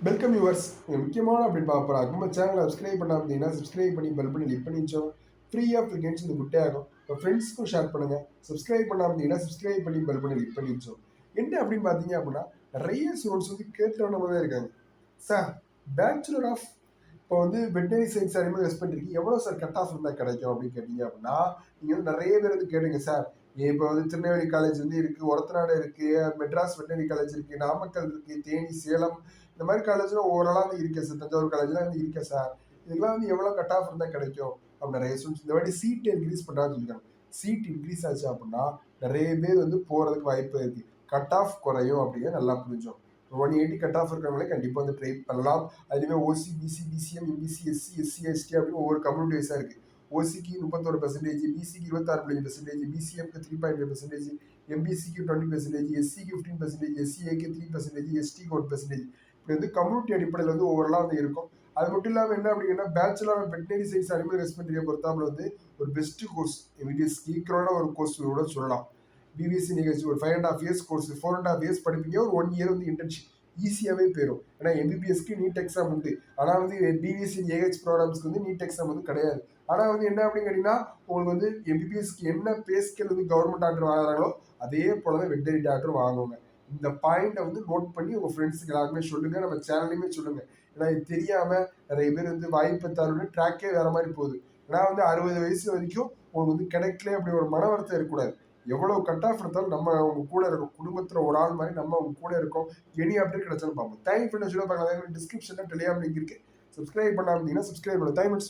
Welcome viewers. முக்கியமான அப்படின்னு பார்க்க போகிறாங்க. நம்ம சேனலை சப்ஸ்கிரைப் பண்ணாம இருந்தீங்கன்னா சப்ஸ்கிரைப் பண்ணி பெல் பண்ணி கிளிக் பண்ணி வச்சோம். ஃப்ரீயாக ஃப்ரீகன்ஸ் இந்த குட்டே ஆகும். இப்போ ஃப்ரெண்ட்ஸ்க்கும் ஷேர் பண்ணுங்கள். சப்ஸ்கிரைப் பண்ணாம இருந்தீங்கன்னா சப்ஸ்கிரைப் பண்ணி பெல் பண்ணி கிளிக் பண்ணி வச்சோம். என்ன அப்படின்னு பார்த்தீங்க அப்படின்னா நிறைய ஸ்டூடெண்ட்ஸ் வந்து கேட்டவனமாக தான் இருக்காங்க. சார், பேச்சுலர் ஆஃப் இப்போ வந்து வெட்டரி சயின்ஸ் அனிமல் ஹஸ்பண்ட் இருக்கு, எவ்வளோ சார் கட் ஆஃப் இருந்தால் கிடைக்கும் அப்படின்னு கேட்டீங்க அப்படின்னா நீங்கள் வந்து நிறைய பேர் வந்து கேளுங்க சார். இப்போ வந்து திருநெல்வேலி காலேஜ் வந்து இருக்கு, ஒரத்தநாடு இருக்கு, மெட்ராஸ் வெட்டரி காலேஜ் இருக்கு, நாமக்கல் இருக்கு, தேனி, சேலம் இந்த மாதிரி காலேஜ்லாம் ஓவராலாக வந்து இருக்கேன் சார். தஞ்சாவூர் காலேஜ்லாம் வந்து இருக்கேன் சார். இதுக்கெல்லாம் வந்து எவ்வளோ கட் ஆஃப் இருந்தால் கிடைக்கும் அப்படின்னு நிறைய ஸ்டூடெண்ட்ஸ் இந்த வாட்டி சீட் இன்க்ரீஸ் பண்ணுறான்னு சொல்லியிருக்காங்க. சீட் இன்க்ரீஸ் ஆச்சு அப்படின்னா நிறைய பேர் வந்து போகிறதுக்கு வாய்ப்பு இருக்குது. கட் ஆஃப் குறையும் அப்படிங்க நல்லா புரிஞ்சோம். 180 கட் ஆஃப் இருக்கிறவங்களே கண்டிப்பாக வந்து ட்ரை பண்ணலாம். அதுவே OC, BC, BCM, MBC, SC, SC, ST அப்படின்னு ஒவ்வொரு கம்யூனிட்டி வைஸாக இருக்குது. ஓசிக்கு 31%, பிசிக்கு 26%, பிசிஎம்க்கு 3.5%, எம்பிசிக்கு 20%, எஸ்சிக்கு 15%, எஸ்சிஏக்கு 3%, எஸ்டிக்கு 1%. இப்படி வந்து கம்யூனிட்டி அடிப்படையில் வந்து ஓவரலாக வந்து இருக்கும். அது மட்டும் இல்லாமல் என்ன அப்படின்னா bachelor of veterinary science animal ஹஸ்பண்டரியை பொறுத்தாமல் வந்து ஒரு பெஸ்ட் கோர்ஸ், எம்பிபிஎஸ் ஈக்குவலான ஒரு கோர்ஸ் கூட சொல்லலாம். பிபிசி நிகழ்ச்சி ஒரு 5.5 இயர்ஸ் கோர்ஸ், 4.5 இயர்ஸ் படிப்பீங்க, ஒரு 1 இயர் வந்து இன்டர்ன்ஷிப் ஈஸியாகவே போயிடும். ஏன்னா எம்பிபிஎஸ்க்கு நீட் எக்ஸாம் உண்டு. ஆனால் வந்து பிபிசி ஏஹெச் ப்ரோக்ராம்ஸ்க்கு வந்து நீட் எக்ஸாம் வந்து கிடையாது. ஆனால் வந்து என்ன அப்படின்னு கேட்டிங்கன்னா உங்களுக்கு வந்து எம்பிபிஎஸ்க்கு என்ன பேஸ்கேல் வந்து கவர்மெண்ட் டாக்டர் வாங்குறாங்களோ அதே போல தான் வெட்டரி டாக்டர் வாங்குவாங்க. இந்த பாயிண்ட்டை வந்து நோட் பண்ணி உங்கள் ஃப்ரெண்ட்ஸுக்கு எல்லாருமே சொல்லுங்கள், நம்ம சேனல்லையுமே சொல்லுங்கள். ஏன்னா இது தெரியாமல் நிறைய பேர் வந்து வாய்ப்பை தருன்னு ட்ராக்கே வேறு மாதிரி போகுது. ஏன்னா வந்து 60 வயசு வரைக்கும் உங்களுக்கு வந்து கிடைக்கல அப்படி ஒரு மன வருத்தம் இருக்கக்கூடாது. எவ்வளவு கட் ஆஃப் எடுத்தாலும் நம்ம உங்க கூட இருக்கோம், குடும்பத்தில் ஒரு ஆள் மாதிரி நம்ம உங்க கூட இருக்கோம். எனி அப்டேட் கிடைச்சாலும் பார்ப்போம். Thank friends. பார்க்கலாம் டிஸ்கிரிப்ஷனில் டெலிகிராம் லிங்க் இருக்கு. சப்ஸ்கிரைப் பண்ணாமல் இருந்தீங்கன்னா சப்ஸ்கிரைப் பண்ணுங்க. தேங்க்ஸ்.